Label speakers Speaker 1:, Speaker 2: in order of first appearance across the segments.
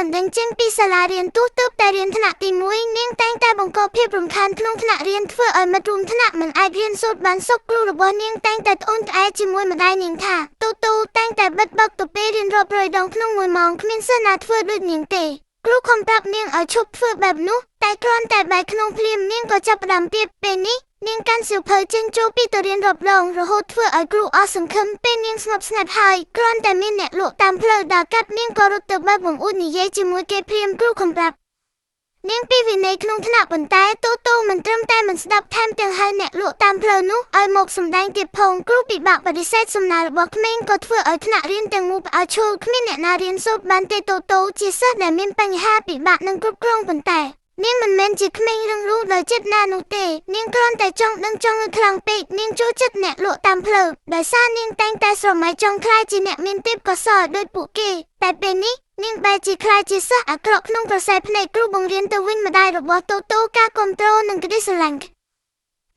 Speaker 1: បណ្ដឹងចេញពីសាលារៀនទោះទើបតែរៀនថ្នាក់ទី1នាងតែងតែបង្កភាពរំខានក្នុងថ្នាក់រៀនធ្វើឲ្យមិត្តរួមថ្នាក់មិនអាចរៀនសូត្របានសុខគ្រូរបស់នាងតែងតែត្អូញត្អែជាមួយម្ដាយនាងថាតូតូតែងតែបិទបើកទៅពេលរៀនរាប់រយដងក្នុង1ម៉ោងគ្មានសិនណាធ្វើដូចនាងទេគ្រូខំប្រាប់នាងឲ្យឈប់ធ្វើបែបនោះតែគ្រាន់តែបែកក្នុងភ្លាមនាងក៏ចាប់ផ្ដើមទៀតពេលនេះនាងកាន់សៀវភៅចេញចូលពីទៅរៀនរាប់ដងរហូតធ្វើឲ្យគ្រូអស់សង្ឃឹមពេលនាងស្ងប់ស្ងាត់ហើយគ្រាន់តែមានអ្នកលក់តាមផ្លូវដើរកាត់នាងក៏រត់ទៅបើកបង្អួតនិយាយជាមួយគេព្រាមគ្រូខំប្រាប់នាងពីវិន័យក្នុងថ្នាក់ប៉ុន្តែតូតូមិនត្រឹមតែមិនស្ដាប់ថែមទាំងហៅអ្នកលក់តាមផ្លូវនោះឲ្យមកសម្ដែងទៀតផងគ្រូពិបាកបដិសេធសំណើរបស់ក្មេងក៏ធ្វើឲ្យថ្នាក់រៀនទាំងមូលផ្អើលឈរគ្មានអ្នកណារៀនសូត្របានទេតូតូជាសិស្សដែលមានបញ្ហាពិបាកនឹងគ្រប់គ្រងប៉ុន្តែនាងមិនមែនជាក្មេងរឹងរូសដោយចិត្តណានោះទេនាងគ្រាន់តែចង់ដឹងចង់ខ្លាំងពេកនាងចូលចិត្តអ្នកលក់តាមផ្លូវដោយសារនាងតែងតែស្រមៃចង់ខ្លាចជាអ្នកមានទេពកោសល្យដូចពួកគេតែពេលនេះនាងបែរជាខ្លាចជាសិស្សអាក្រក់ក្នុងក្រសែភ្នែកគ្រូបង្រៀនទៅវិញម្ដាយរបស់តូតូការគ្រប់គ្រងនិងក្តីស្រឡាញ់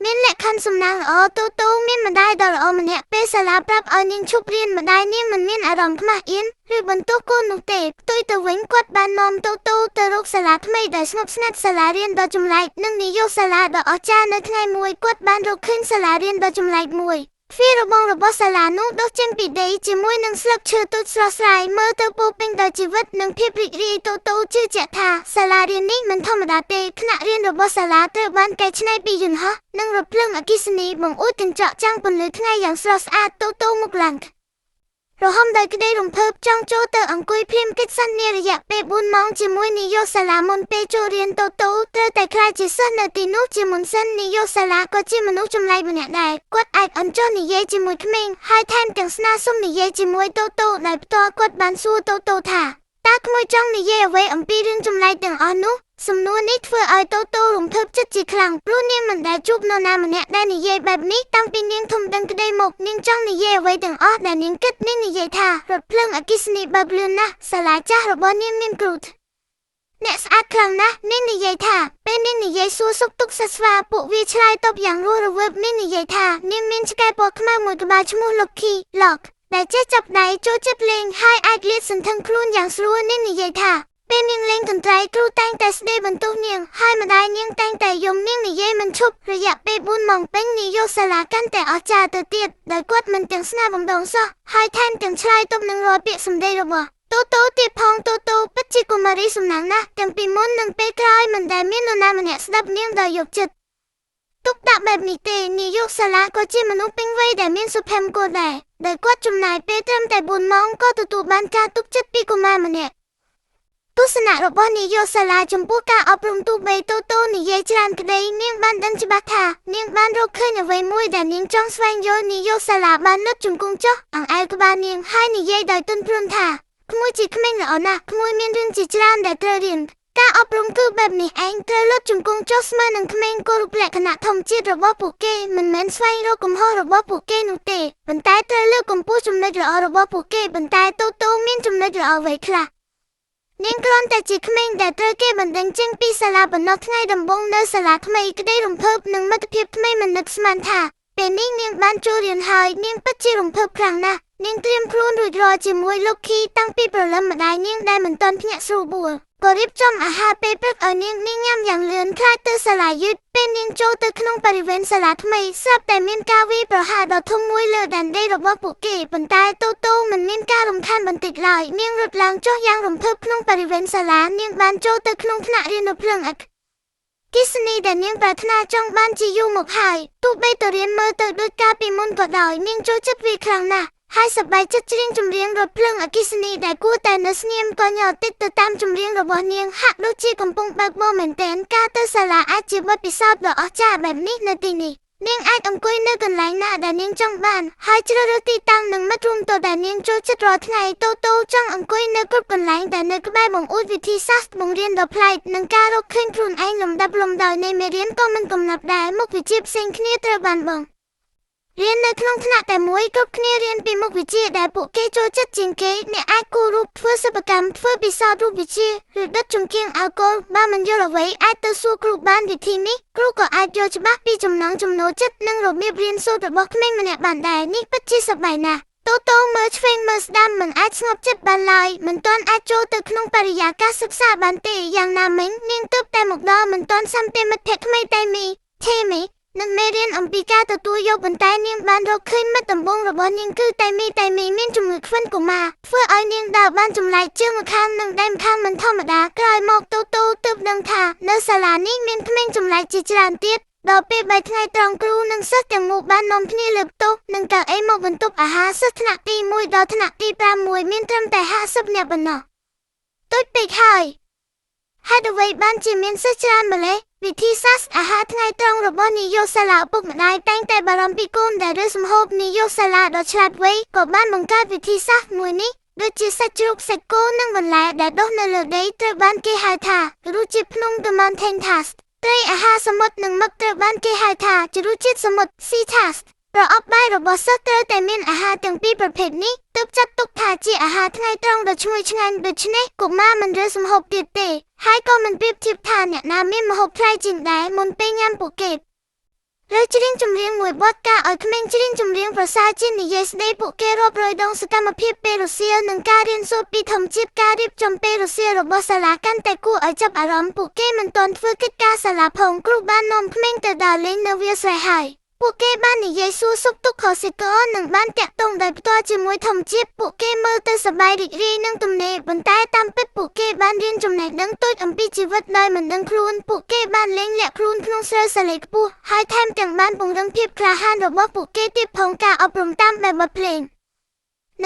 Speaker 1: មានលក្ខខណ្ឌសំណាងល្អតូតូមានម្ដាយដ៏ល្អម្នាក់ពេលសាលាប្រាប់ឲ្យនាងឈប់រៀនម្ដាយនាងមិនមានអារម្មណ៍ខ្មាស់អៀនឬបន្ទោសកូននោះទេផ្ទុយទៅវិញគាត់បាននាំតូតូទៅរកសាលាថ្មីដែលស្ងប់ស្ងាត់សាលារៀនដ៏ចម្លែកនិងនាយកសាលាដ៏អស្ចារ្យនៅថ្ងៃមួយគាត់បានរកឃើញសាលារៀនដ៏ចម្លែកមួយទ្វាររបងរបស់សាលានោះដុះចេញពីដីជាមួយនឹងស្លឹកឈើទូចស្រស់ស្រាយមើលទៅពោពេញដោយជីវិតនិងភាពរីករាយតូតូជឿជាក់ថាសាលារៀននេះមិនធម្មតាទេថ្នាក់រៀនរបស់សាលាត្រូវបានកែច្នៃពីយន្តហោះនិងរថភ្លើងអគ្គិសនីបង្អួតកញ្ចក់ចាំងពន្លឺថ្ងៃយ៉ាងស្រស់ស្អាតតូតូមុខឡើងរហមដោយក្តីរំភើបចង់ចូលទៅអង្គុយព្រាមកិច្ចសន្យារយៈពេល4ម៉ោងជាមួយនាយកសាលាមុនពេលចូលរៀនតូតូត្រូវតែខ្លាចជាសិស្សនៅទីនោះជាមុនសិននាយកសាលាក៏ជាមនុស្សចម្លែកម្នាក់ដែរគាត់អាចអញ្ជើញនិយាយជាមួយក្មេងហើយថែមទាំងស្នើសុំនិយាយជាមួយតូតូដោយផ្ទាល់គាត់បានសួរតូតូថាតើក្មួយចង់និយាយអ្វីអំពីរឿងចម្លែកទាំងអស់នោះសំណួរនេះធ្វើឲ្យតូតូរំភើបចិត្តជាខ្លាំងព្រោះនាងមិនដែលជួបនរណាម្នាក់ដែលនិយាយបែបនេះតាំងពីនាងធំដឹងក្តីមកនាងចង់និយាយអ្វីទាំងអស់ដែលនាងគិតនាងនិយាយថារថភ្លើងអគ្គិសនីបើកលឿនណាស់សាលាចាស់របស់នាងមានគ្រូអ្នកស្អាតខ្លាំងណាស់នាងនិយាយថាពេលនាងនិយាយសួរសុខទុក្ខសិស្សស្វាពួកវាឆ្លើយតបយ៉ាងរស់រវើកនាងនិយាយថានាងមានឆ្កែពណ៌ខ្មៅមួយក្បាលឈ្មោះ Lock ដែលចេះចាប់ដៃចូលចិត្តលេងហើយអាចលាតសន្ធឹងខ្លួនយ៉ាងស្រួលនាងនិយាយថាពេលនាងលេងកន្ត្រៃគ្រូតែងតែស្ដីបន្ទោសនាងហើយម្ដាយនាងតែងតែយំនាងនិយាយមិនឈប់រយៈពេល4ម៉ោងពេញនាយកសាលាកាន់តែអស្ចារ្យទៅទៀតដោយគាត់មិនទាំងស្នាបំដងសោះហើយថែមទាំងឆ្លើយតបនឹងរាល់ពាក្យសម្ដីរបស់តូតូទៀតផងតូតូពិតជាកុមារីសំណាងណាស់ទាំងពីមុននិងពេលក្រោយមិនដែលមាននរណាម្នាក់ស្ដាប់នាងដោយយកចិត្តទុកដាក់បែបនេះទេនាយកសាលាក៏ជាមនុស្សពេញវ័យដែលមានសុភមង្គលដែរដោយគាត់ចំណាយពេលត្រឹមតែ4ម៉ោងក៏ទទួលបានការទុកចិត្តពីកុមារម្នាក់ទស្សនៈរបស់នាយកសាលាចំពោះការអប់រំទូបីតូតូនិយាយច្រើនក្តីនាងបានដឹងច្បាស់ថានាងបានរកឃើញអ្វីមួយដែលនាងចង់ស្វែងយល់នាយកសាលាបានលុតជង្គង់ចុះអង្អែលក្បាលនាងហើយនិយាយដោយទន់ភ្លន់ថាក្មួយជាក្មេងល្អណាស់ក្មួយមានរឿងជាច្រើនដែលត្រូវរៀនការអប់រំគឺបែបនេះឯងត្រូវលុតជង្គង់ចុះស្មើនឹងក្មេងគោរពលក្ខណៈធម្មជាតិរបស់ពួកគេមិនមែនស្វែងរកកំហុសរបស់ពួកគេនោះទេប៉ុន្តែត្រូវលើកកម្ពស់ចំណុចល្អរបស់ពួកគេប៉ុន្តែតូតូមានចំណុចល្អអ្វីខ្លះនាងគ្រាន់តែជាក្មេងដែលត្រូវគេបណ្ដឹងចេញពីសាលាបណ្ណោះថ្ងៃដំបូងនៅសាលាថ្មីក្តីរំភើបនិងមិត្តភាពថ្មីមិននឹកស្មានថាពេលនេះនាងបានចូលរៀនហើយនាងពិតជារំភើបខ្លាំងណាស់នាងត្រៀមខ្លួនរួចរាល់ជាមួយលោកខីតាំងពីព្រលឹមម្ដាយនាងដែលមិនទាន់ភ្ញាក់ស្រួលបួលក៏រៀបចំអាហារពេលព្រឹកឲ្យនាងញ៉ាំយ៉ាងលឿនខ្លាចទៅសាលាយឺតពេលនាងចូលទៅក្នុងបរិវេណសាលាថ្មីស្រាប់តែមានការវាយប្រហារដ៏ធំមួយលើដែនដីរបស់ពួកគេប៉ុន្តែតូតូមិនមានការរំខានបន្តិចឡើយនាងរត់ឡើងចុះយ៉ាងរំភើបក្នុងបរិវេណសាលានាងបានចូលទៅក្នុងថ្នាក់រៀននៅភ្លើងអគ្គិសនីដែលនាងប្រាថ្នាចង់បានជាយូរមកហើយទោះបីទៅរៀនមើលទៅដូចកាលពីមុនក៏ដោយនាងចូលចិត្តវាខ្លាំងណាស់ហើយសប្បាយចិត្តច្រៀងចម្រៀងរថភ្លើងអគ្គិសនីដែលគួរតែនៅស្ងៀមក៏ញ័រតិចទៅតាមចម្រៀងរបស់នាងហាក់ដូចជាកំពុងបើកបរមែនទែនការទៅសាលាអាចជាបទពិសោធន៍ដ៏អស្ចារ្យបែបនេះនៅទីនេះនាងអាចអង្គុយនៅកន្លែងណាដែលនាងចង់បានហើយជ្រើសរើសទីតាំងនិងមិត្តរួមទោដែលនាងចូលចិត្តរាល់ថ្ងៃតូតូចង់អង្គុយនៅគ្រប់កន្លែងដែលនៅក្បែរបង្អួតវិធីសាស្ត្របង្រៀនដ៏ប្លែកនិងការរកឃើញខ្លួនឯងលំដាប់លំដោយនៃមេរៀនក៏មិនកំណត់ដែរមុខវិជ្ជាផ្សេងគ្នាត្រូវបានបង្រៀននៅក្នុងថ្នាក់តែមួយគ្រប់គ្នារៀនពីមុខវិជ្ជាដែលពួកគេចូលចិត្តជាងគេអ្នកអាចគូររូបធ្វើសិប្បកម្មធ្វើពិសោធន៍រូបវិទ្យាឬដុតចង្កៀងអាល់កុលបើមិនយល់អ្វីអាចទៅសួរគ្រូបានវិធីនេះគ្រូក៏អាចយល់ច្បាស់ពីចំណង់ចំណូលចិត្តនិងរបៀបរៀនសូត្ររបស់ក្មេងម្នាក់បានដែរនេះពិតជាសប្បាយណាស់ តូតូមើលឆ្វេងមើលស្ដាំមិនអាចស្ងប់ចិត្តបានឡើយមិនទាន់អាចចូលទៅក្នុងបរិយាកាសសិក្សាបានទេយ៉ាងណាមិញនាងទើបតែមកដល់មិនទាន់សំទិមិត្តភក្តិថ្មីតែមីថេមីនឹងមេរៀនអំពីការទទួលយកបន្តែនាងបានរកឃើញមិត្តដំបងរបស់នាងគឺតែមីមានជំងឺខ្វិនកុមារធ្វើឲ្យនាងដើរបានចម្លែកជើងម្ខាងនិងដៃម្ខាងមិនធម្មតាក្រោយមកតូតូទើបដឹងថានៅសាលានេះមានក្មេងចម្លែកជាច្រើនទៀតដល់ពេល3ថ្ងៃត្រង់គ្រូនិងសិស្សទាំងមូលបាននាំគ្នាលើកតុនិងកៅអីមកបន្ទប់អាហារសិស្សថ្នាក់ទី1ដល់ថ្នាក់ទី6មានត្រឹមតែ50នាក់ប៉ុណ្ណោះតូចពេកហើយហេតុអ្វីបានជាមានសិស្សច្រើនម្ល៉េះវិធីសាស្ត្រអាហារថ្ងៃត្រង់របស់នាយកសាលាឪពុកម្ដាយតែងតែបារម្ភពីកូនដែលរើសម្ហូបនាយកសាលាដ៏ឆ្លាតវៃក៏បានបង្កើតវិធីសាស្ត្រមួយនេះដូចជាសាច់ជ្រូកសាច់គោនិងបន្លែដែលដុះនៅលើដីត្រូវបានគេហៅថារសជាតិភ្នំ The Mountain Taste ត្រីអាហារសមុទ្រនិងមឹកត្រូវបានគេហៅថាជារសជាតិសមុទ្រ Sea Taste ប្រអប់បាយរបស់សិស្សត្រូវតែមានអាហារទាំងពីរប្រភេទនេះទើបចាត់ទុកថាជាអាហារថ្ងៃត្រង់ដ៏ឈ្ងុយឆ្ងាញ់ដូច្នេះកុមារមិនរើសម្ហូបទៀតទេហើយក៏មិនប្រៀបធៀបថាអ្នកណាមានម្ហូបថ្លៃជាងដែរមុនពេលញ៉ាំពួកគេលើច្រៀងចម្រៀងមួយបទការឲ្យក្មេងច្រៀងចម្រៀងប្រសើរជានិយាយស្ដីពួកគេរាប់រយដងសកម្មភាពពេលរសៀលនិងការរៀនសូត្រពីធម្មជាតិការរៀបចំពេលរសៀលរបស់សាលាកាន់តែគួរឲ្យចាប់អារម្មណ៍ពួកគេមិនទាន់ធ្វើកិច្ចការសាលាផងគ្រូបាននាំក្មេងទៅដើរលេងនៅវាលស្រែហើយពួកគេបាននិយាយសួរសុខទុក្ខខសិករនិងបានតាក់ទងដោយផ្ទាល់ជាមួយធម្មជាតិពួកគេមើលទៅសប្បាយរីករាយនឹងទំនេរប៉ុន្តែតាមពិតពួកគេបានរៀនចំណេះដឹងតូចអំពីជីវិតដោយមិនដឹងខ្លួនពួកគេបានលេងលាក់ខ្លួនក្នុងស្រូវសាឡេខ្ពស់ហើយថែមទាំងបានពង្រឹងភាពក្លាហានរបស់ពួកគេទៀតផងការអប់រំតាមបែបបទភ្លេង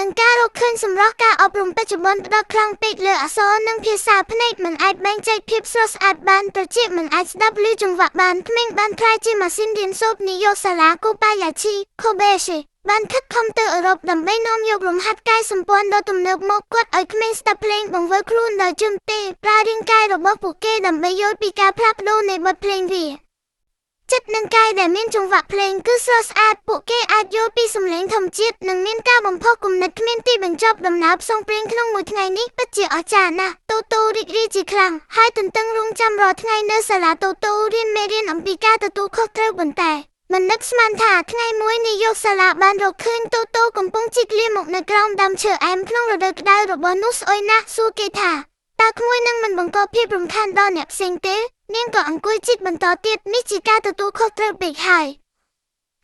Speaker 1: និងការរកឃើញសម្រស់ការអប់រំបច្ចុប្បន្នផ្ដោតខ្លាំងពេកលើអក្សរនិងភាសាភ្នែកមិនអាចបែងចែកភាពស្រស់ស្អាតបានត្រចៀកមិនអាចស្ដាប់ឮចង្វាក់បានក្មេងបានក្លាយជាម៉ាស៊ីនរៀនសូត្រនាយកសាលាកូបាយ៉ាឈីខូបេឈីបានខិតខំទៅអឺរ៉ុបដើម្បីនាំយករំហាត់កាយសម្ព័ន្ធដ៏ទំនើបមកគាត់ឲ្យក្មេងស្ដាប់ភ្លេងបង្វិលខ្លួនដោយជឿទេប្រើរាងកាយរបស់ពួកគេដើម្បីយល់ពីការផ្លាស់ប្ដូរនៃបទភ្លេងវាចិត្តនិងកាយដែលមានចង្វាក់ភ្លេងគឺស្រស់ស្អាតពួកគេអាចយល់ពីសំឡេងធម្មជាតិនិងមានការបំផុសគំនិតគ្មានទីបញ្ចប់ដំណើរផ្សងព្រេងក្នុងមួយថ្ងៃនេះពិតជាអស្ចារ្យណាស់តូតូរីករាយជាខ្លាំងហើយទន្ទឹងរង់ចាំរាល់ថ្ងៃនៅសាលាតូតូរៀនមេរៀនអំពីការទទួលខុសត្រូវប៉ុន្តែមិននឹកស្មានថាថ្ងៃមួយនាយកសាលាបានរកឃើញតូតូកំពុងជីកលាមកនៅក្រោមដើមឈើអែមក្នុងរដូវក្តៅរបស់នោះស្អុយណាស់សួរគេថាតើក្មួយនឹងមិនបង្កភាពរំខានដល់អ្នកផ្សេងទេនាងក៏អង្គុយជីកបន្តទៀតនេះជាការទទួលខុសត្រូវពេកហើយ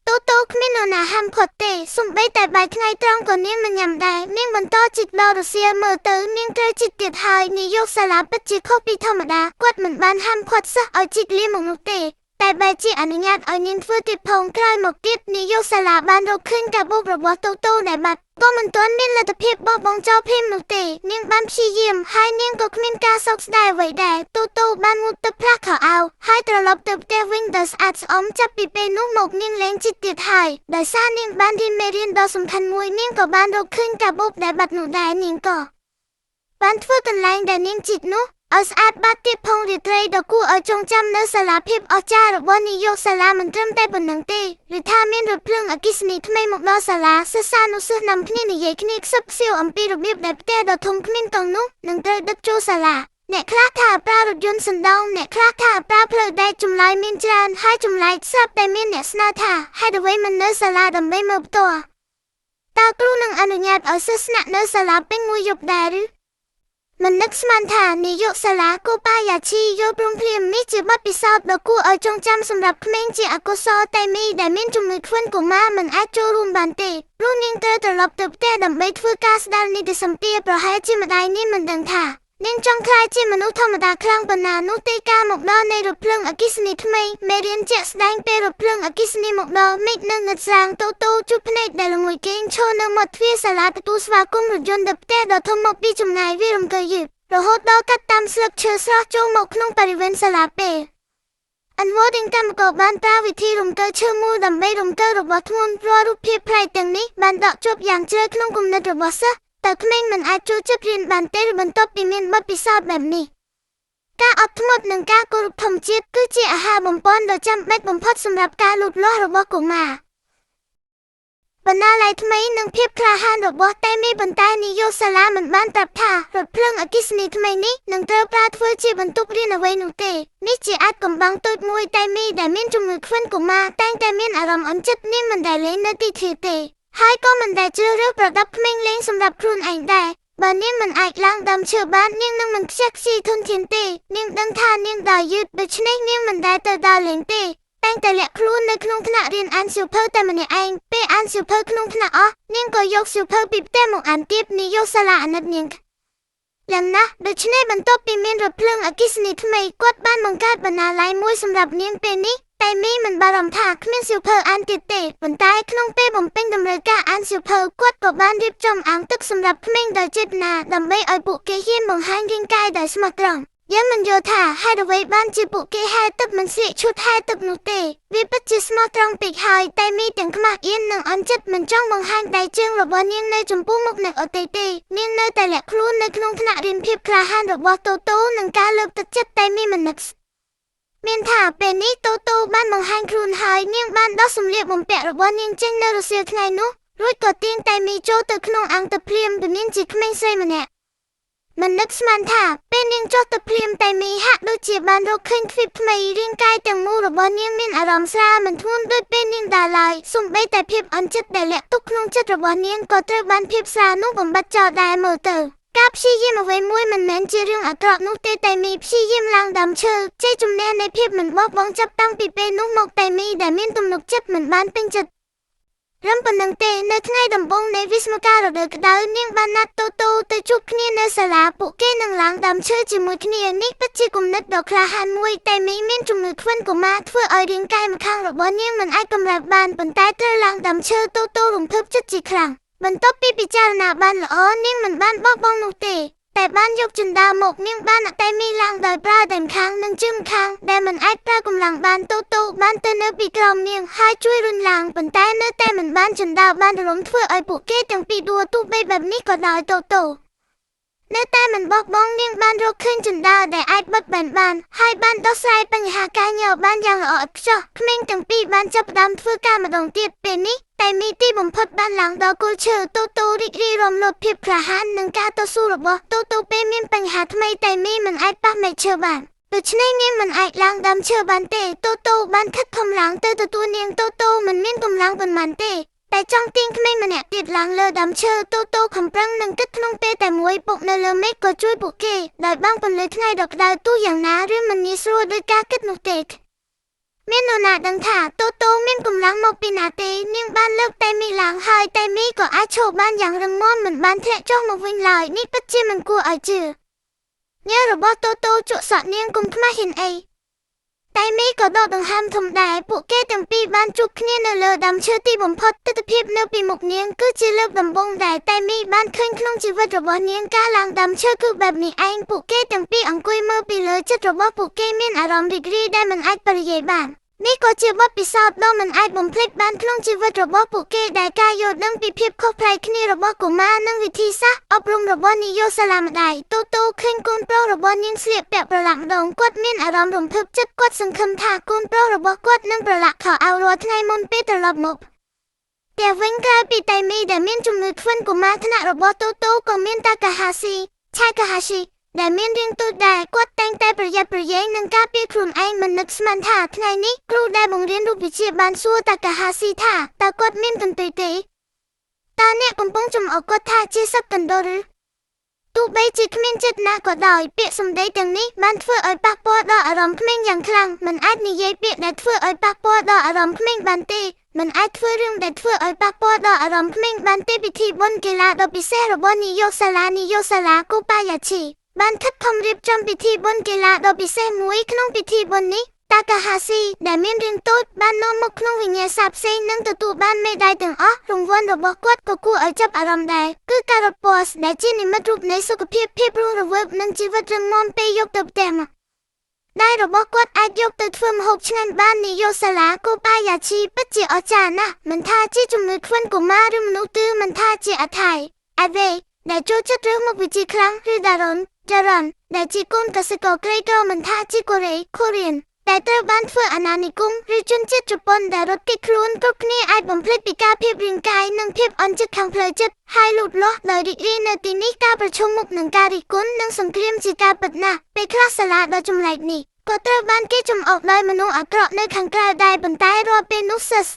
Speaker 1: តូតូគ្មាននរណាហាមឃាត់ទេសូម្បីតែបាយថ្ងៃត្រង់ក៏នាងមិនញ៉ាំដែរនាងបន្តជីកដល់រសៀលមើលទៅនាងត្រូវជីកទៀតហើយនាយកសាលាពិតជាខុសពីធម្មតាគាត់មិនបានហាមឃាត់សិស្សឲ្យជីកលាមកនោះទេតែបែរជាអនុញ្ញាតឲ្យនាងធ្វើទៀតផងក្រោយមកទៀតនាយកសាលាបានរកឃើញកាបូបរបស់តូតូដែលបាត់ក៏មិនទាន់មានលទ្ធភាពបោះបង់ចោលភ្លាមនោះទេនាងបានព្យាយាមហើយនាងក៏គ្មានការសោកស្ដាយអ្វីដែរតូតូបានងូតទឹកផ្លាស់ខោអាវហើយត្រឡប់ទៅផ្ទះវិញដោយស្អាតស្អំចាប់ពីពេលនោះមកនាងលែងជីកទៀតហើយដោយសារនាងបានរៀនមេរៀនដ៏សំខាន់មួយនាងក៏បានរកឃើញកាបូបដែលបាត់នោះដែរនាងក៏បានធ្វើកន្លែងដែលនាងជីកនោះឲ្យស្អាតបាត់ទៀតផងរាត្រីដ៏គួរឲ្យចងចាំនៅសាលាភាពអស្ចារ្យរបស់នាយកសាលាមិនត្រឹមតែប៉ុណ្ណឹងទេឬថាមានរថភ្លើងអគ្គិសនីថ្មីមកដល់សាលាសិស្សានុសិស្សនាំគ្នានិយាយគ្នាខ្សឹបខ្សៀវអំពីរបៀបដែលផ្ទះដ៏ធំគ្មានកង់នោះនឹងត្រូវដឹកចូលសាលាអ្នកខ្លះថាប្រើរថយន្តសណ្ដោងអ្នកខ្លះថាប្រើផ្លូវដែកចម្លើយមានច្រើនហើយចម្លែកស្រាប់តែមានអ្នកស្នើថាហេតុអ្វីមិននៅសាលាដើម្បីមើលផ្ទាល់តើគ្រូនឹងអនុញ្ញាតឲ្យសិស្សស្នាក់នៅសាលាពេញមួយយប់ដែរឬមិននឹកស្មានថានាយកសាលាកូបាយ៉ាឈីយល់ព្រមភ្លាមនេះជាបទពិសោធន៍ដ៏គួរឲ្យចងចាំសម្រាប់ក្មេងជាអកុសលតែមីដែលមានជំងឺខ្វិនកុមារមិនអាចចូលរួមបានទេព្រោះនាងត្រូវត្រឡប់ទៅផ្ទះដើម្បីធ្វើការស្ដារនីតិសម្ពាធប្រហែលជាម្ដាយនាងមិនដឹងថានាងចង់ក្លាយជាមនុស្សធម្មតាខ្លាំងប៉ុណ្ណានោះទេការមកដល់នៃរថភ្លើងអគ្គិសនីថ្មីមេរៀនជាក់ស្ដែងពេលរថភ្លើងអគ្គិសនីមកដល់មេឃនៅងឹតស្រាងតូតូជួបភ្នែកដែលល្ងួយគេងឈរនៅមាត់ទ្វារសាលាទទួលស្វាគមន៍រថយន្តទៅផ្ទះដ៏ធំមកពីចម្ងាយវារំកិលយឺតរហូតដល់កាត់តាមស្លឹកឈើស្រស់ចូលមកក្នុងបរិវេណសាលាពេលUnwording កម្មករបានប្រើវិធីរំកិលឈើមូលដើម្បីរំកិលរបស់ធ្ងន់រាល់រូបភាពប្លែកទាំងនេះបានដកជាប់យ៉ាងជ្រៅក្នុងគំនិតរបស់សិស្សតើក្មេងមិនអាចចូលចិត្តរៀនបានទេបន្ទាប់ពីមានបទពិសោធន៍បែបនេះការអត់ធ្មត់និងការគោរពធម្មជាតិគឺជាអាហារបំពន់ដ៏ចាំបាច់បំផុតសម្រាប់ការលូតលាស់របស់កុមារបណ្ណាល័យថ្មីនិងភាពក្លាហានរបស់តែមីបន្តែនាយកសាលាមិនបានប្រាប់ថារថភ្លើងអគ្គិសនីថ្មីនេះនឹងត្រូវប្រើធ្វើជាបន្ទប់រៀនអ្វីនោះទេនេះជាអាចកំបាំងតូចមួយតែមីដែលមានជំងឺខ្វិនកុមារតែងតែមានអារម្មណ៍អន់ចិត្តនាងមិនដែលលេងនៅទីធ្លាទេ ហើយក៏មិនដែលជ្រើសរើសប្រដាប់ក្មេងលេងសម្រាប់ខ្លួនឯងដែរបើនាងមិនអាចឡើងដើមឈើបាននាងនឹងមិនខ្ជះខ្ជាយធនធានទេនាងដឹងថានាងដើរយឺតដូច្នេះនាងមិនដែលទៅដើរលេងទេតែងតែលាក់ខ្លួននៅក្នុងថ្នាក់រៀនអានសៀវភៅតែម្នាក់ឯងពេលអានសៀវភៅក្នុងថ្នាក់អស់នាងក៏យកសៀវភៅពីផ្ទះមកអានទៀតនាងយកសាលាអាណិតនាងយ៉ាងណាស់ដូច្នេះបន្ទាប់ពីមានរថភ្លើងអគ្គិសនីថ្មីគាត់បានបង្កើតបណ្ណាល័យមួយសម្រាប់នាងពេលនេះតែមីមិនបារម្ភថាគ្មានសៀវភៅអានទៀតទេប៉ុន្តែក្នុងពេលបំពេញតម្រូវការអានសៀវភៅគាត់ក៏បានរៀបចំអាងទឹកសម្រាប់ក្មេងដោយចេតនាដើម្បីឲ្យពួកគេហ៊ានបង្ហាញរាងកាយដោយស្មោះត្រង់យើងមិនយល់ថាហេតុអ្វីបានជាពួកគេហែទឹកមិនស្លៀកឈុតហែទឹកនោះទេវាពិតជាស្មោះត្រង់ពេកហើយតែមីទាំងខ្មាស់អៀននិងអន់ចិត្តមិនចង់បង្ហាញដៃជើងរបស់នាងនៅចំពោះមុខអ្នកដទៃទេនាងនៅតែលាក់ខ្លួននៅក្នុងថ្នាក់រៀនភាពក្លាហានរបស់តូតូនិងការលើកទឹកចិត្តតែមីមិននឹកមានថាពេលនេះតូតូបានបង្ហាញខ្លួនហើយនាងបានដោះសម្លៀកបំពាក់របស់នាងចេញនៅរសៀលថ្ងៃនោះរួចក៏ទាញតែមីចូលទៅក្នុងអាងទឹកភ្លាមដែលមានជាក្មេងស្រីម្នាក់មិននឹកស្មានថាពេលនាងចុះទៅភ្លាមតែមីហាក់ដូចជាបានរកឃើញទ្វីបថ្មីរាងកាយទាំងមូលរបស់នាងមានអារម្មណ៍ស្រាលមិនធ្ងន់ដូចពេលនាងដើរឡើយសូម្បីតែភាពអន់ចិត្តដែលលាក់ទុកក្នុងចិត្តរបស់នាងក៏ត្រូវបានភាពស្រាលនោះបំបត្តិចោលដែរមើលទៅការព្យាយាមអ្វីមួយមិនមែនជារឿងអាក្រក់នោះទេតែមីព្យាយាមឡើងដើមឈើជ័យជំនះនៃភាពមិនបោះបង់ចាប់តាំងពីពេលនោះមកតែមីដែលមានទំនុកចិត្តមិនបានពេញចិត្តរំប៉ុណ្ណឹងទេនៅថ្ងៃដំបូងនៃវិស្មការរដូវក្តៅនាងបានណាត់តូតូទៅជួបគ្នានៅសាលាពួកគេនឹងឡើងដើមឈើជាមួយគ្នានេះពិតជាគំនិតដ៏ក្លាហានមួយតែមីមានជំងឺធ្ងន់កុមារធ្វើឲ្យរាងកាយម្ខាងរបស់នាងមិនអាចកម្រើកបានប៉ុន្តែត្រូវឡើងដើមឈើតូតូរំភើបចិត្តជាខ្លាំងបន្ទាប់ពីពិចារណាបានល្អនាងមិនបានបោះបង់នោះទេតែបានយកជណ្ដើរមកនាងបានតែមីឡើងដោយប្រើតែម្ខាងនិងជើងម្ខាងដែលមិនអាចប្រើកម្លាំងបានតូតូបានទៅនៅពីក្រោមនាងហើយជួយរុញឡើងប៉ុន្តែនៅតែមិនបានជណ្ដើរបានរលំធ្វើឲ្យពួកគេទាំងពីរដួលទោះបីបែបនេះក៏ដោយតូតូនៅតែមិនបោះបង់នាងបានរកឃើញជណ្ដើរដែលអាចបិទបែនបានហើយបានដោះស្រាយបញ្ហាការញើបានយ៉ាងល្អឥតខ្ចោះក្មេងទាំងពីរបានចាប់ផ្ដើមធ្វើការម្ដងទៀតពេលនេះតែមីទីបំផុតបានឡើងដល់គល់ឈើតូតូរីករាយរំលោភភាពក្លាហាននិងការតស៊ូរបស់តូតូពេលមានបញ្ហាថ្មីតែមីមិនអាចប៉ះមែកឈើបានដូច្នេះនាងមិនអាចឡើងដើមឈើបានទេតូតូបានខិតខំឡើងទៅទទួលនាងតូតូមិនមានកម្លាំងប៉ុន្មានទេតែចង់ទាញក្មេងម្នាក់ទៀតឡើងលើដើមឈើតូតូខំប្រឹងនឹងគិតក្នុងពេលតែមួយពុកនៅលើមេឃក៏ជួយពួកគេដោយបាំងពន្លឺថ្ងៃដ៏ក្តៅទូយ៉ាងណាឬមិនងាយស្រួលដោយការគិតនោះទេមាននរណាដឹងថាតូតូមានកម្លាំងមកពីណាទេនាងបានលើកតែមីឡើងហើយតែមីក៏អាចឈរបានយ៉ាងរឹងមាំមិនបានធ្លាក់ចុះមកវិញឡើយនេះពិតជាមិនគួរឲ្យជឿញើរបស់តូតូជក់សក់នាងកុំខ្មាស់ហ៊ានអីតែមីក៏ដកដង្ហើមធំដែរពួកគេទាំងពីរបានជួបគ្នានៅលើដើមឈើទីបំផុតទិដ្ឋភាពនៅពីមុខនាងគឺជាលើកដំបូងដែលតែមីបានឃើញក្នុងជីវិតរបស់នាងការឡើងដើមឈើគឺបែបនេះឯងពួកគេទាំងពីរអង្គុយមើលពីលើចិត្តរបស់ពួកគេមានអារម្មណ៍រីករាយដែលមិនអាចបរិយាយបាននេះក៏ជាបទពិសោធន៍ដ៏មិនអាចបំភ្លេចបានក្នុងជីវិតរបស់ពួកគេដែលការយល់ដឹងពីភាពខុសប្លែកគ្នារបស់កុមារនិងវិធីសាស្ត្រអប់រំរបស់នាយកសាលាម្ដាយតូតូឃើញកូនប្រុសរបស់នាងស្លៀកពាក់ប្រឡាក់ម្ដងគាត់មានអារម្មណ៍រំភើបចិត្តគាត់សង្ឃឹមថាកូនប្រុសរបស់គាត់នឹងប្រឡាក់ខោអាវរាល់ថ្ងៃមុនពេលត្រឡប់មកតែវិញក្រោយពីតែមីដែលមានជំងឺធ្ងន់កុមារថ្នាក់របស់តូតូក៏មានតាកាហាស៊ីឆាកាហាស៊ីដែលមានរាងតូចដែរគាត់តែងតែប្រយ័ត្នប្រយែងនឹងការពារខ្លួនឯងមិននឹកស្មានថាថ្ងៃនេះគ្រូដែលបង្រៀនរូបវិទ្យាបានសួរតាកាហាស៊ីថាតើគាត់មានកន្ទុយទេតើអ្នកកំពុងចំអកគាត់ថាជាសឹកកណ្ដុរឬទោះបីជាគ្មានចិត្តណាក៏ដោយពាក្យសម្ដីទាំងនេះបានធ្វើឲ្យប៉ះពាល់ដល់អារម្មណ៍ក្មេងយ៉ាងខ្លាំងមិនអាចនិយាយពាក្យដែលធ្វើឲ្យប៉ះពាល់ដល់អារម្មណ៍ក្មេងបានទេមិនអាចធ្វើរឿងដែលធ្វើឲ្យប៉ះពាល់ដល់អារម្មណ៍ក្មេងបានទេពិធីបុណ្យកីឡាដ៏ពិសេសរបស់នាយកសាលាកូប៉ាយ៉ាឈីបានខិតខំរៀបចំពិធីបុណ្យកីឡាដ៏ពិសេសមួយក្នុងពិធីបុណ្យនេះតាកាហាស៊ីដែលមានរាងតូចបាននាំមកក្នុងវិញ្ញាសាផ្សេងនិងទទួលបានមេដាយទាំងអស់រង្វាន់របស់គាត់ក៏គួរឲ្យចាប់អារម្មណ៍ដែរគឺការ៉ុតពណ៌ដែលជានិមិត្តរូបនៃសុខភាពភាពរស់រវើកនិងជីវិតរឹងមាំពេលយកទៅផ្ទះមកដៃរបស់គាត់អាចយកទៅធ្វើម្ហូបឆ្ងាញ់បាននាយកសាលាកូប៉ាយ៉ាឈីពិតជាអស្ចារ្យណាស់មិនថាជាជំងឺធ្ងន់កុមារឬមនុស្សទើមិនថាជាអថៃអាវេដែលចូលចិត្តរឿងមុខវិជ្ជាខ្លាំងឬដារ៉ុនដែលជាកូនកសិករក្រីក្រមិនថាជាកូរ៉េដែលត្រូវបានធ្វើអាណានិគមឬជនជាតិជប៉ុនដែលរត់គេចខ្លួនគ្រប់គ្នាអាចបំភ្លេចពីការភាពរាងកាយនិងភាពអន់ចិត្តខាងផ្លូវចិត្តហើយលូតលាស់ដោយរីករាយនៅទីនេះការប្រឈមមុខនឹងការរិះគន់និងសង្គ្រាមជាការពិតណាស់ពេលខ្លះសាលាដ៏ចម្លែកនេះក៏ត្រូវបានគេចំអកដោយមនុស្សអាក្រក់នៅខាងក្រៅដែរប៉ុន្តែរាល់ពេលនោះសិស្ស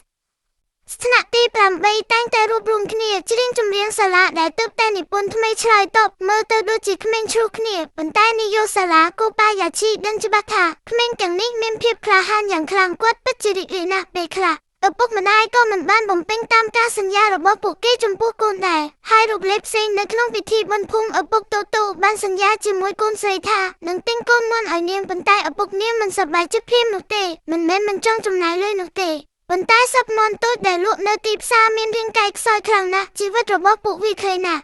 Speaker 1: ស្ថនៈទី8តែងតែរួបរวมគ្នាច្រៀងចម្រៀងសាលាដែលទើបតែនិពន្ធថ្មីឆ្លើយតបមើលទៅដូចជាក្មេងជ្រុះគ្នាប៉ុន្តែនាយកសាលាកូបាយ៉ាឈីដឹងច្បាស់ថាក្មេងទាំងនេះមានភាពក្លាហានយ៉ាងខ្លាំងគាត់ពិតជារីករាយណាស់ពេលខ្លះឪពុកម្ដាយក៏មិនបានបំពេញតាមការសន្យារបស់ពួកគេចំពោះកូនដែរហើយរូបលេខផ្សេងនៅក្នុងពិធីបុណ្យភូមិឪពុកតូតូបានសន្យាជាមួយកូនស្រីថានឹងទិញកូនមាន់ឲ្យនាងប៉ុន្តែឪពុកនាងមិនសប្បាយចិត្តភ្លាមនោះទេមិនមែនមិនចង់ចំណាយលុយនោះទេប៉ុន្តែសត្វមាន់តូចដែលលក់នៅទីផ្សារមានរាងកាយខ្សោយខ្លាំងណាស់ជីវិតរបស់ពួកវាខ្លីណាស់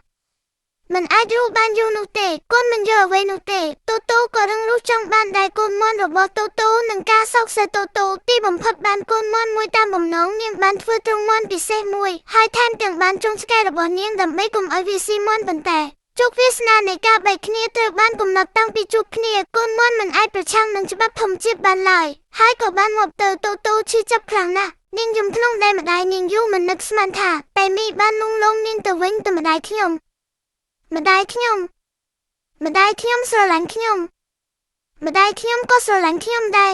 Speaker 1: មិនអាចរស់បានយូរនោះទេកូនមិនយកអ្វីនោះទេតូតូក៏រឹងរូសចង់បានដែរកូនមាន់របស់តូតូនឹងការសោកសៅតូតូទីបំផុតបានកូនមាន់មួយតាមបំណងនាងបានធ្វើទ្រង់មាន់ពិសេសមួយហើយថែមទាំងបានចុងឆ្កែរបស់នាងដើម្បីកុំឲ្យវាស៊ីមាន់ប៉ុន្តែជោគវាសនានៃការបែកគ្នាត្រូវបានកំណត់តាំងពីជួបគ្នាកូនមាន់មិនអាចប្រឆាំងនឹងច្បាប់ធម្មជាតិបានឡើយហើយក៏បានមកទៅតូតូឈឺចាប់ខ្លាំងណាស់នាងយំក្នុងដែលម្ដាយនាងយូរមិននឹកស្មានថាតែមីបានលងលងនាងទៅវិញទៅម្ដាយខ្ញុំម្ដាយខ្ញុំស្រឡាញ់ខ្ញុំម្ដាយខ្ញុំក៏ស្រឡាញ់ខ្ញុំដែរ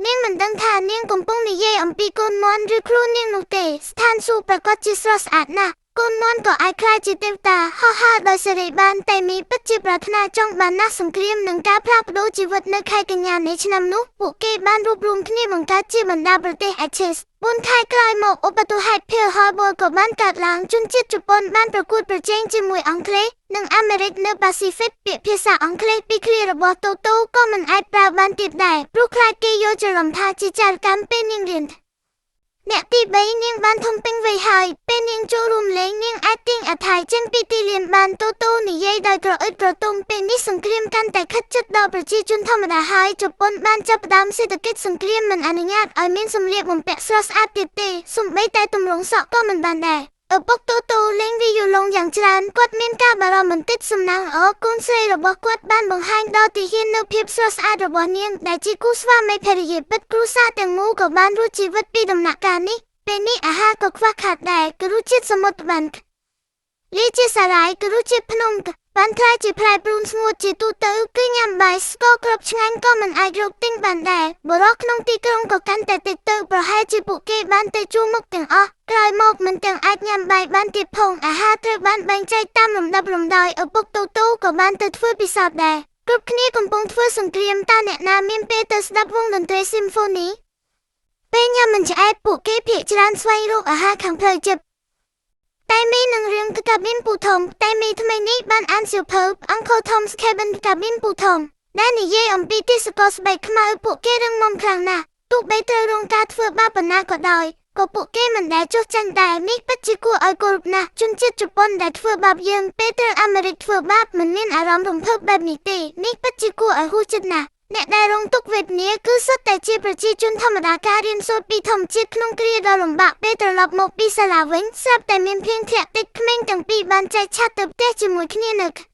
Speaker 1: នាងមិនដឹងថានាងកំពុងនិយាយអំពីកូនមាន់ឬខ្លួននាងនោះទេស្ថានសួគ៌ប្រកាសជាស្រស់ស្អាតណាស់កូនមាន់ក៏អាចក្លាយជាទេវតាហោះហើរដោយសេរីបានតែមីពិតជាប្រាថ្នាចង់បានណាស់សង្គ្រាមនិងការផ្លាស់ប្ដូរជីវិតនៅខែកញ្ញានៃឆ្នាំនោះពួកគេបានរួបរวมគ្នាបង្កើតជាបណ្ដាប្រទេស Axis 4 ខែក្រោយមកឧបទ្ទហេតុ Pearl Harbor ក៏បានកើតឡើងជនជាតិជប៉ុនបានប្រកួតប្រជែងជាមួយអង់គ្លេសនិងអាមេរិកនៅ Pacific ពាក្យភាសាអង់គ្លេសពីឃ្លារបស់តូតូក៏មិនអាចប្រើបានទៀតដែរព្រោះខ្លាចគេយល់ច្រឡំថាជាចារកម្មពេលនាងរៀនអ្នកទី3នាងបានធំពេញវ័យហើយពេលនាងចូលរួមលេងនាងអាចទាញអថ័យចេញពីទីលានបានតូតូនិយាយដោយក្រអឺតក្រទុំពេលនេះសង្គ្រាមកាន់តែខិតជិតដល់ប្រជាជនធម្មតាហើយជប៉ុនបានចាប់ផ្ដើមសេដ្ឋកិច្ចសង្គ្រាមមិនអនុញ្ញាតឲ្យមានសម្លៀកបំពាក់ស្រស់ស្អាតទៀតទេសូម្បីតែទម្រង់សក់ក៏មិនបានដែរឪពុកតូតូលេងវីយូឡុងយ៉ាងច្រើនគាត់មានការបារម្ភបន្តិចសំណាងល្អកូនស្រីរបស់គាត់បានបង្ហាញដល់ទីហ៊ាននូវភាពស្រស់ស្អាតរបស់នាងដែលជាគូស្វាមីភរិយាពិតគ្រួសារទាំងមូលក៏បានរស់ជីវិតពីដំណាក់កាលនេះពេលនេះអាហារក៏ខ្វះខាតដែរគឺរសជាតិសមុទ្របានលាយជាសារាយគឺរសជាតិភ្នំបានក្លាយជាផ្លែព្រូនស្ងួតជាទូទៅគឺញ៉ាំបាយស្ករគ្រាប់ឆ្ងាញ់ក៏មិនអាចរកទិញបានដែរបរិសុទ្ធក្នុងទីក្រុងក៏កាន់តែតិចទៅប្រហែលជាពួកគេបានទៅជួមុខទាំងអស់ក្រោយមកមិនទាំងអាចញ៉ាំបាយបានទៀតផងអាហារត្រូវបានបែងចែកតាមលំដាប់លំដោយឪពុកតូតូក៏បានទៅធ្វើពិសោធន៍ដែរគ្រប់គ្នាកំពុងធ្វើសង្គ្រាមតើអ្នកណាមានពេលទៅស្ដាប់វង់តន្ត្រីស៊ីមហ្វូនីពេលញ៉ាំមិនឆ្អែតពួកគេភាគច្រើនស្វែងរកអាហារខាងផ្លូវចិត្តតែមីនឹងរឿងគឺកាប៊ីនពូធំតែមីថ្មីនេះបានអានសៀវភៅ Uncle Tom's Cabin កាប៊ីនពូធំដែលនិយាយអំពីទេសកលស្បែកខ្មៅពួកគេរឹងមាំខ្លាំងណាស់ទោះបីត្រូវរងការធ្វើបាបប៉ុណ្ណាក៏ដោយក៏ពួកគេមិនដែលចុះចាញ់ដែរនេះពិតជាគួរឲ្យគោរពណាស់ជនជាតិជប៉ុនដែលធ្វើបាបយើងពេលត្រូវអាមេរិកធ្វើបាបមិនមានអារម្មណ៍រំភើបបែបនេះទេនេះពិតជាគួរឲ្យហួសចិត្តណាស់អ្នកដែលរងទុក្ខវេទនាគឺសុទ្ធតែជាប្រជាជនធម្មតាការរៀនសូត្រពីធម្មជាតិក្នុងគ្រាដ៏លំបាកពេលត្រឡប់មកពីសាលាវិញស្រាប់តែមានភ្លៀងធ្លាក់តិចក្មេងទាំងពីរបានចែកឆាត់ទៅផ្ទះជាមួយគ្នានៅក្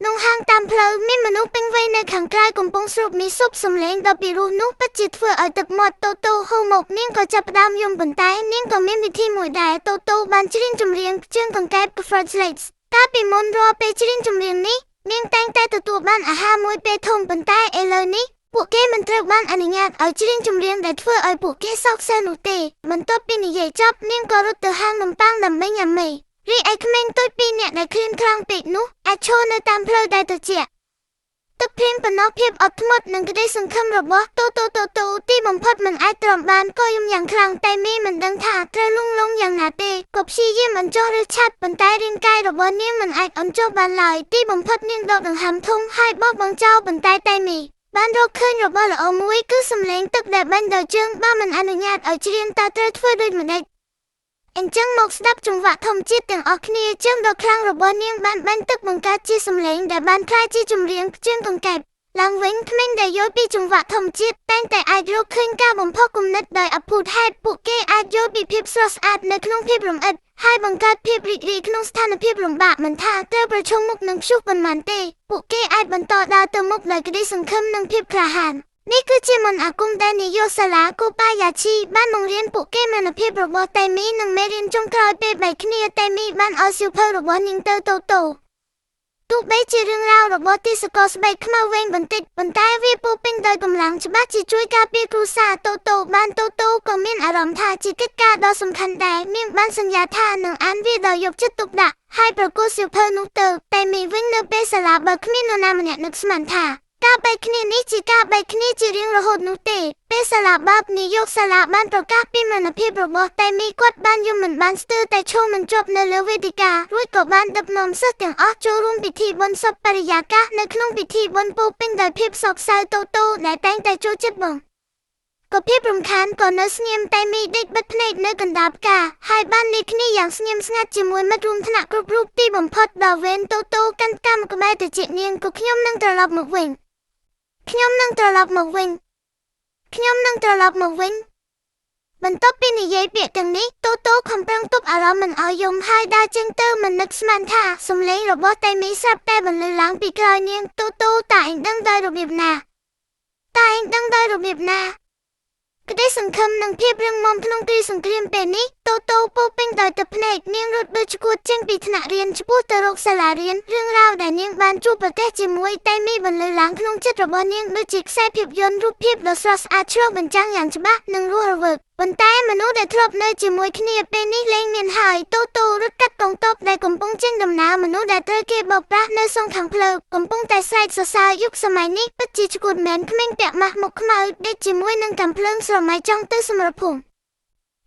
Speaker 1: នុងហាងតាមផ្លូវមានមនុស្សពេញវ័យនៅខាងក្រៅកំពុងស្រូបមីស៊ុបសំឡេងដ៏ពីរោះនោះពិតជាធ្វើឲ្យទឹកមាត់តូតូហូរមកនាងក៏ចាប់ផ្ដើមយំប៉ុន្តែនាងក៏មានវិធីមួយដែរតូតូបានច្រៀងចម្រៀងជើងកង្កែប Fraglates កាលពីមុនរាល់ពេលច្រៀងចម្រៀងនេះនាងតែងតែទទួលបានអាហារមួយពេលធំប៉ុន្តែឥឡូវនេះពួកគេមិនត្រូវបានអនុញ្ញាតឲ្យច្រៀងចម្រៀងដែលធ្វើឲ្យពួកគេសោកសៅនោះទេបន្ទាប់ពីនិយាយចប់នាងក៏រត់ទៅហាងនំប៉័ងដើម្បីញ៉ាំមីរីឯក្មេងតូចពីរនាក់ដែលឃ្លានខ្លាំងពេកនោះអាចឈរនៅតាមផ្លូវដែលត្រជាក់ទឹកភ្លៀងបំណោះភាពអត់ធ្មត់និងក្តីសង្ឃឹមរបស់តូទីបំផុតមិនអាចទ្រាំបានក៏យំយ៉ាងខ្លាំងតែមីមិនដឹងថាត្រូវលងយ៉ាងណាទេក៏ព្យាយាមអញ្ចោះឬឆាត់ប៉ុន្តែរាងកាយរបស់នាងមិនអាចអញ្ចោះបានឡើយទីបំផុតនាងដកដង្ហើមធំហើយបោះបង់ចោលប៉ុន្តែមីបានរកឃើញរបស់ល្អមួយគឺសំឡេងទឹកដែលបាញ់ដោយជើងបើមិនអនុញ្ញាតឲ្យច្រៀងតើត្រូវធ្វើដូចម្តេចអញ្ចឹងមកស្ដាប់ចង្វាក់ធម្មជាតិទាំងអស់គ្នាជើងដ៏ខ្លាំងរបស់នាងបានបាញ់ទឹកបង្កើតជាសំឡេងដែលបានក្លាយជាចម្រៀងជើងកង្កែបឡើងវិញក្មេងដែលយល់ពីចង្វាក់ធម្មជាតិតែងតែអាចរកឃើញការបំផុសគំនិតដោយអភូតហេតុពួកគេអាចយល់ពីភាពស្រស់ស្អាតនៅក្នុងភាពរំអិតហើយបង្កើតភាពរីករាយក្នុងស្ថានភាពលំបាកមិនថាត្រូវប្រឈមមុខនឹងព្យុះប៉ុន្មានទេពួកគេអាចបន្តដើរទៅមុខដោយក្តីសង្ឃឹមនិងភាពក្លាហាននេះគឺជាមន្តអាគមដែលនាយកសាលាកូបាយ៉ាឈីបានបង្រៀនពួកគេមានុភាពរបស់តេមីនិងមេរៀនចុងក្រោយពេលបែកគ្នាតេមីបានឲ្យសៀវភៅរបស់នាងទៅតូ ទោះបីជារឿងរ៉ាវរបស់ទីសកលស្បែកខ្មៅវែងបន្តិចប៉ុន្តែវាពោពេញដោយកម្លាំងច្បាស់ជាជួយការពារគ្រួសារតូតូបានតូតូក៏មានអារម្មណ៍ថាជាកិច្ចការដ៏សំខាន់ដែរនាងបានសន្យាថានឹងអានវាដោយយកចិត្តទុកដាក់ហើយប្រគល់សៀវភៅនោះទៅតែមីវិញនៅពេលសាលាបើគ្មាននរណាម្នាក់នឹកស្មានថាការបែកគ្នានេះជាការបែកគ្នាជារៀងរហូតនោះទេពេលសាលាបាបនាយកសាលាបានប្រកាសពីមរណភាពរបស់តែមីគាត់បានយំមិនបានស្ទើរតែឈរមិនជាប់នៅលើវេទិការួចក៏បានដឹកនាំសិស្សទាំងអស់ចូលរួមពិធីបុណ្យសពបរិយាកាសនៅក្នុងពិធីបុណ្យពោពេញដោយភាពសោកសៅតូតូដែលតែងតែចូលចិត្តបងក៏ភាពរំខានក៏នៅស្ងៀមតែមីដេកបិទភ្នែកនៅកណ្ដាលផ្កាហើយបានលាគ្នាយ៉ាងស្ងៀមស្ងាត់ជាមួយមិត្តរួមថ្នាក់គ្រប់រូបទីបំផុតដល់វេនតូតូកាន់កម្មក្បែរទៅជានាងក៏ខ្ញុំនឹងត្រឡប់មកវិញបន្ទាប់ពីនិយាយពាក្យទាំងនេះតូតូខំប្រឹងទប់អារម្មណ៍មិនឲ្យយំហើយដើរចេញទៅមិននឹកស្មានថាសំឡេងរបស់តែមីស្រាប់តែបន្លឺឡើងពីក្រោយនាងតូតូតើឯងដឹងដោយរបៀបណាក្តីសង្ឃឹមនិងភាពរឹងមាំក្នុងគ្រាសង្គ្រាមពេលនេះតូតូពោពេញដោយទឹកភ្នែកនាងរត់ដូចឆ្កួតចេញពីថ្នាក់រៀនឆ្ពោះទៅរកសាលារៀនរឿងរ៉ាវដែលនាងបានជួបប្រទះជាមួយតែមីបន្លឺឡើងក្នុងចិត្តរបស់នាងដូចជាខ្សែភាពយន្តរូបភាពដ៏ស្រស់ស្អាតឆ្លុះបញ្ចាំងយ៉ាងច្បាស់និងរស់រវើកប៉ុន្តែមនុស្សដែលធ្លាប់នៅជាមួយគ្នាពេលនេះលែងមានហើយតូតូរត់កាត់កងទ័ពដែលកំពុងចេញដំណើរមនុស្សដែលត្រូវគេបោកប្រាស់នៅសងខាងផ្លូវកំពុងតែស្រែកសរសើរយុគសម័យនេះពិតជាឆ្កួតមែនក្មេងពាក់ម៉ាស់មុខខ្មៅដេកជាមួយនឹងកាំភ្លើងស្រមៃចង់ទៅសម្រាប់ភូមិ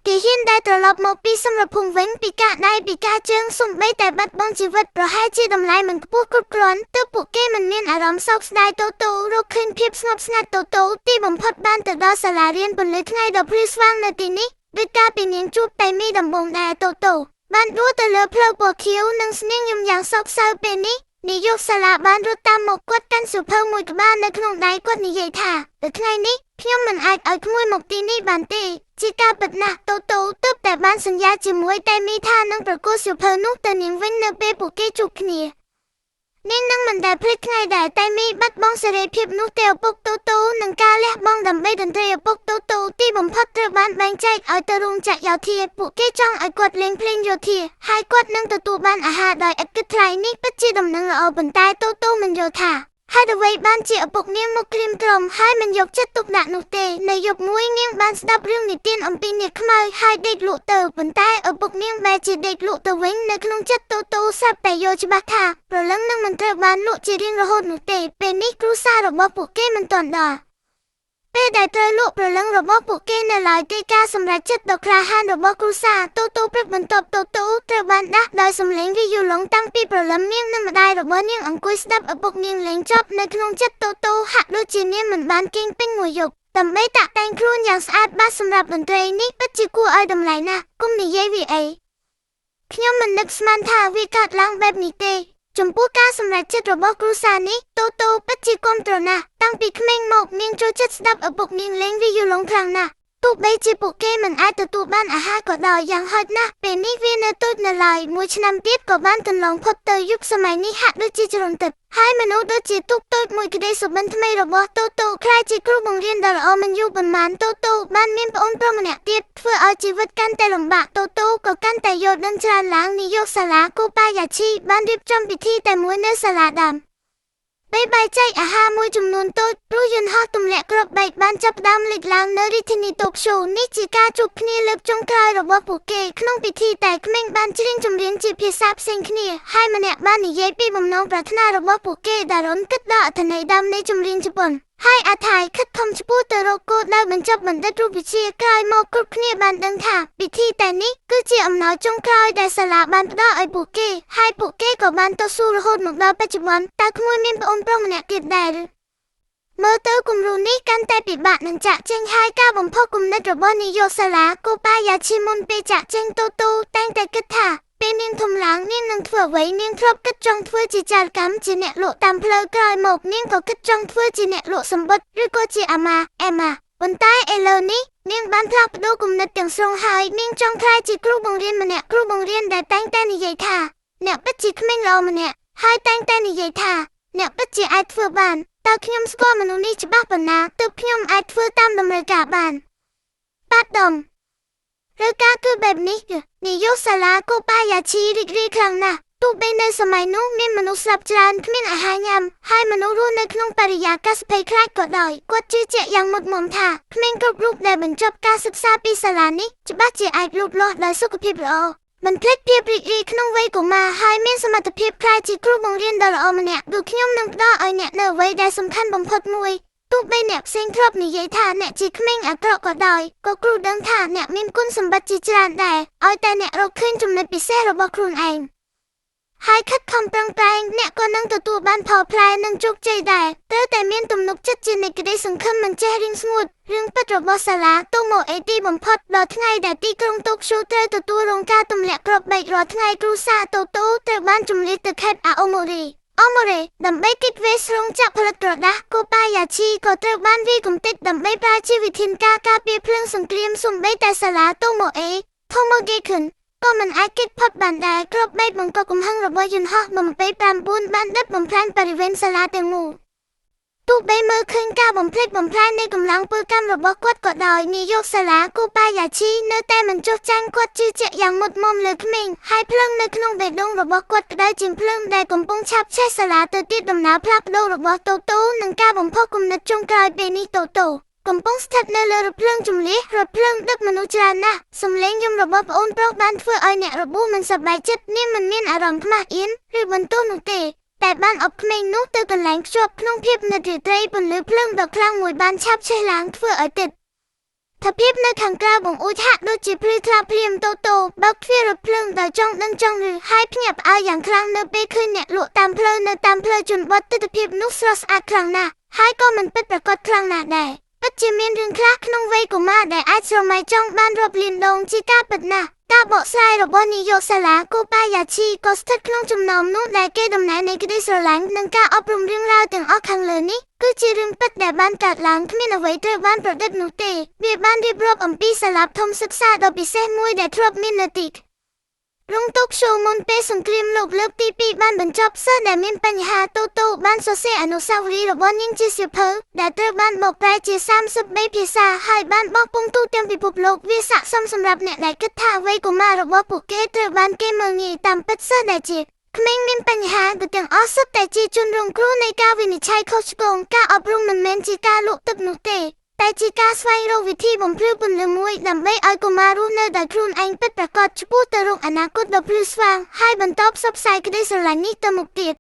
Speaker 1: គេហ៊ានដែលត្រឡប់មកពីសម្រាប់ភូមិវិញពីការដៃពីការជើងសំបីតែបាត់បង់ជីវិតប្រហែលជាតម្លៃមិនខ្ពស់គ្រប់គ្រាន់ទើបពួកគេមិនមានអារម្មណ៍សោកស្ដាយតូតូរកឃើញភាពស្ងប់ស្ងាត់តូតូទីបំផុតបានទៅដល់សាលារៀនពន្លឺថ្ងៃដ៏ភ្លឺស្វាងនៅទីនេះដូចកាលពីនាងជួបតែមីដំបូងដែរតូតូបានដួលទៅលើផ្លូវពណ៌ខៀវនិងស្នៀងយំយ៉ាងសោកសៅពេលនេះនាយកសាលាបានរត់តាមមកគាត់កាន់សៀវភៅមួយក្បាលនៅក្នុងដៃគាត់និយាយថាទៅថ្ងៃនេះខ្ញុំមិនអាចឲ្យក្មួយមកទីនេះបានទេជាការពិតណាស់តូតូទើបតែបានសន្យាជាមួយតែមីថានឹងប្រគល់សៀវភៅនោះទៅនាងវិញនៅពេលពួកគេជួបគ្នានាងនឹងមិនដែលភ្លេចថ្ងៃដែលតែមីបាត់បង់សេរីភាពនោះទេឪពុកតូតូនឹងការលះបង់ដើម្បីតន្ត្រីឪពុកតូតូទីបំផុតត្រូវបានបែងចែកឲ្យទៅរោងចក្រយោធាពួកគេចង់ឲ្យគាត់លេងភ្លេងយោធាហើយគាត់នឹងទទួលបានអាហារដោយឥតគិតថ្លៃនេះពិតជាដំណឹងល្អប៉ុន្តែតូតូមិនយល់ថាហើយអ្វីបានជាឪពុកនាងមកក្រៀមក្រំហើយមិនយកចិត្តទុកដាក់នោះទេនៅយប់មួយនាងបានស្ដាប់រឿងនិទានអំពីនាងខ្មៅហើយដេកលក់ទៅប៉ុន្តែឪពុកនាងបែរជាដេកលក់ទៅវិញនៅក្នុងចិត្តតូតូស្រាប់តែយល់ច្បាស់ថាព្រលឹងនឹងមិនត្រូវបានលក់ជារៀងរហូតនោះទេពេលនេះគ្រួសាររបស់ពួកគេមិនទាន់ដល់ពេលដែលត្រូវលក់ព្រលឹងរបស់ពួកគេនៅឡើយទេការសម្រេចចិត្តដ៏ក្លាហានរបស់គ្រួសារតូតូព្រឹកបន្ទាប់តូតូត្រូវបានដាស់ដោយសំឡេងវីយូឡុងតាំងពីព្រលឹមនាងនិងម្ដាយរបស់នាងអង្គុយស្ដាប់ឪពុកនាងលេងចប់នៅក្នុងចិត្តតូតូហាក់ដូចជានាងមិនបានគេងពេញមួយយប់ដើម្បីតាក់តែងខ្លួនយ៉ាងស្អាតបាតសម្រាប់តន្ត្រីនេះពិតជាគួរឲ្យតម្លៃណាស់គុំនិយាយវាអីខ្ញុំមិននឹកស្មានថាវាកើតឡើងបែបនេះទេចំពោះការសម្រេចចិត្តរបស់គ្រួសារនេះតូតូពិតជាគាំទ្រណាស់តាំងពីក្មេងមកនាងចូលចិត្តស្ដាប់ឪពុកនាងលេងវីយូឡុងខ្លាំងណាស់ទោះបីជាពួកគេមិនអាចទទួលបានអាហារក៏ដោយយ៉ាងហោចណាស់ពេលនេះវានៅតូចនៅឡើយមួយឆ្នាំទៀតក៏បានកន្លងផុតទៅយុគសម័យនេះហាក់ដូចជាជ្រុលទឹកហើយមនុស្សដូចជាទូកតូចមួយក្តីសុបិនថ្មីរបស់តូតូក្លាយជាគ្រូបង្រៀនដ៏ល្អមិនយូរប៉ុន្មានតូតូបានមានប្អូនប្រុសម្នាក់ទៀតធ្វើឲ្យជីវិតកាន់តែលំបាកតូតូក៏កាន់តែយល់ដឹងច្រើនឡើងនាយកសាលាកូប៉ាយ៉ាឈីបានរៀបចំពិធីតែមួយនៅសាលាដើមពេលបែកចែកអាហារមួយចំនួនតូចព្រោះយន្តហោះទម្លាក់គ្រាប់បែកបានចាប់ផ្ដើមលេចឡើងនៅរាជធានីតូក្យូនេះជាការជួបគ្នាលើកចុងក្រោយរបស់ពួកគេក្នុងពិធីតែក្មេងបានច្រៀងចម្រៀងជាភាសាផ្សេងគ្នាហើយម្នាក់បាននិយាយពីបំណងប្រាថ្នារបស់ពួកគេដែលរនគិតដល់អត្ថន័យដើមនៃចម្រៀងជប៉ុនហើយអាថៃខិតខំឆ្ពោះទៅរកគោលដៅបញ្ចប់បណ្ឌិតរូបវិទ្យាក្រោយមកគ្រប់គ្នាបានដឹងថាពិធីតែនេះគឺជាអំណោយចុងក្រោយដែលសាលាបានផ្ដល់ឲ្យពួកគេហើយពួកគេក៏បានតស៊ូរហូតមកដល់បច្ចុប្បន្នតើក្មួយមានប្អូនប្រុសម្នាក់ទៀតដែរមើលទៅគំរូនេះកាន់តែពិបាកនឹងចាក់ចេញហើយការបំផុសគំនិតរបស់នាយកសាលាកូប៉ាយ៉ាឈីមុនពេលចាក់ចេញតូតូតែងតែគិតថាពេលនាងធំឡើងនាងនឹងធ្វើអ្វីនាងធ្លាប់គិតចង់ធ្វើជាចារកម្មជាអ្នកលក់តាមផ្លូវក្រោយមកនាងក៏គិតចង់ធ្វើជាអ្នកលក់សម្បត្តិឬក៏ជាអាម៉ាប៉ុន្តែឥឡូវនេះនាងបានផ្លាស់ប្ដូរគំនិតទាំងស្រុងហើយនាងចង់ក្លាយជាគ្រូបង្រៀនម្នាក់គ្រូបង្រៀនដែលតែងតែនិយាយថាអ្នកពិតជាក្មេងល្អម្នាក់ហើយតែងតែនិយាយថាអ្នកពិតជាអាចធ្វើបានតើខ្ញុំស្គាល់មនុស្សនេះច្បាស់ប៉ុណ្ណាទើបខ្ញុំអាចធ្វើតាមតម្រូវការបានប៉ាដុំឬការគឺបែបនេះនាយកសាលាកូប៉ាយ៉ាឈីរីករាយខ្លាំងណាស់ទ ទូបីនៅសម័យនោះមានមនុស្សស្លាប់ច្រើនគ្មានអាហារញ៉ាំហើយមនុស្សរស់នៅក្នុងបរិយាកាសភ័យខ្លាចក៏ដោយគាត់ជឿជាក់យ៉ាងមុតមមថាក្មេងគ្រប់រូបដែលបញ្ចប់ការសិក្សាពីសាលានេះច្បាស់ជាអាចលូតលាស់ដោយសុខភាពល្អមិនភ្លេចភាពរីករាយក្នុងវ័យកុមារហើយមានសមត្ថភាពក្លាយជាគ្រូបង្រៀនដ៏ល្អម្នាក់គឺខ្ញុំនឹងផ្ដល់ឲ្យអ្នកនៅអ្វីដែលសំខាន់បំផុតមួយទោះបីអ្នកផ្សេងធ្លាប់និយាយថាអ្នកជាក្មេងអាក្រក់ក៏ដោយក៏គ្រូដឹងថាអ្នកមានគុណសម្បត្តិជាច្រើនដែរឲ្យតែអ្នករកឃើញចំណុចពិសេសរបស់ខ្លួនឯងហើយខិតខំប្រឹងប្រែងអ្នកក៏នឹងទទួលបានផលផ្លែនិងជោគជ័យដែរត្រូវតែមានទំនុកចិត្តជានិច្ចក្តីសង្ឃឹមមិនចេះរៀងស្ងួតរឿងពិតរបស់សាលាតូម៉ូអេទីបំផុតដល់ថ្ងៃដែលទីក្រុងតូក្យូត្រូវទទួលរងការទម្លាក់គ្រាប់បែករាល់ថ្ងៃគ្រូសាតូតូត្រូវបានជម្លៀសទៅខេត្តអាអូម៉ូរីដើម្បីគេចវេសរោងចក្រផលិតក្រដាសកូប៉ាយ៉ាឈីក៏ត្រូវបានវាយគំទេចដើម្បីប្រើជាវិធានការពារភ្លើងសង្គ្រាមសូម្បីតែសាលាតូម៉ូអេថូម៉ូហ្គេខុនក៏មិនអាចគេចផុតបានដែរគ្រាប់បែកបង្កកំហឹងរបស់យន្តហោះបំពេ9បានដិតបំផ្លាញបរិវេណសាលាទាំងមូលទោះបីមើលឃើញការបំផ្លិចបំផ្លាញនៃកម្លាំងពលកម្មរបស់គាត់ក៏ដោយនាយកសាលាកូប៉ាយ៉ាឈីនៅតែមិនចុះចាញ់គាត់ជឿជាក់យ៉ាងមុតមមលើក្មេងហើយភ្លើងនៅក្នុងបេះដូងរបស់គាត់ក្តៅជាងភ្លើងដែលកំពុងឆាបឆេះសាលាទៅទៀតដំណើរផ្លាស់ប្ដូររបស់តូតូនិងការបំផុសគំនិតចុងក្រោយពេលនេះតូតូកំពុងស្ថិតនៅលើរថភ្លើងជម្លៀសរថភ្លើងដឹកមនុស្សច្រើនណាស់សំឡេងយំរបស់ប្អូនប្រុសបានធ្វើឲ្យអ្នករបួសមិនសប្បាយចិត្តនាងមិនមានអារម្មណ៍ខ្មាស់អៀនឬបន្ទោសនោះទេតែបានអបក្មេងនោះទៅកន្លែងខ្ជាប់ក្នុងភាពនិតរាត្រីពន្លឺភ្លើងដ៏ខ្លាំងមួយបានឆាបឆេះឡើងធ្វើឲ្យទឹកថាភាពនៅខាងក្រៅបង្អួចហាក់ដូចជាភ្លឺថ្លាព្រាមតូតូបើកទ្វាររថភ្លើងដោយចង់ដឹងចង់ឮហើយភ្ញាក់ផ្អើលយ៉ាងខ្លាំងនៅពេលឃើញអ្នកលក់តាមផ្លូវនៅតាមផ្លូវជនបទទិដ្ឋភាពនោះស្រស់ស្អាតខ្លាំងណាស់ហើយក៏មិនពិតប្រាកដខ្លាំងណាស់ដែរពិតជាមានរឿងខ្លះក្នុងវ័យកុមារដែលអាចស្រមៃចង់បានរាប់លានដងជាការពិតណាស់ការបកស្រាយរបស់នាយកសាលាកូប៉ាយ៉ាឈីក៏ស្ថិតក្នុងចំណោមនោះដែលគេតំណាងនៃក្តីស្រឡាញ់និងការអប់រំរឿងរ៉ាវទាំងអស់ខាងលើនេះគឺជារឿងពិតដែលបានកើតឡើងគ្មានអ្វីត្រូវបានប្រឌិតនោះទេវាបានរៀបរាប់អំពីសាលាបឋមសិក្សាដ៏ពិសេសមួយដែលធ្លាប់មាននៅទីក្រុងតូក្យូមុនពេលសង្គ្រាមលោកលើកទី2បានបញ្ចប់សិស្សដែលមានបញ្ហាតូតូបានសរសេរអនុស្សាវរីយ៍របស់នាងជាសៀវភៅដែលត្រូវបានបកប្រែជា33ភាសាហើយបានបោះពុម្ពទូទាំងពិភពលោកវាស័ក្តិសមសម្រាប់អ្នកដែលគិតថាវ័យកុមាររបស់ពួកគេត្រូវបានគេមើលងាយតាមពិតសិស្សដែលជាក្មេងមានបញ្ហាគឺទាំងអស់សុទ្ធតែជាជនរងគ្រោះនៃការវិនិច្ឆ័យខុសឆ្គងការអប់រំមិនមែនជាការលក់ទឹកនោះទេតែជាការស្វែងរកវិធីបំភ្លឺពន្លឺមួយដើម្បីឲ្យកុមាររស់នៅដោយខ្លួនឯងពិតប្រាកដឆ្ពោះទៅរកអនាគតដ៏ភ្លឺស្វាងហើយបន្តផ្សព្វផ្សាយក្តីស្រឡាញ់នេះទៅមុខទៀត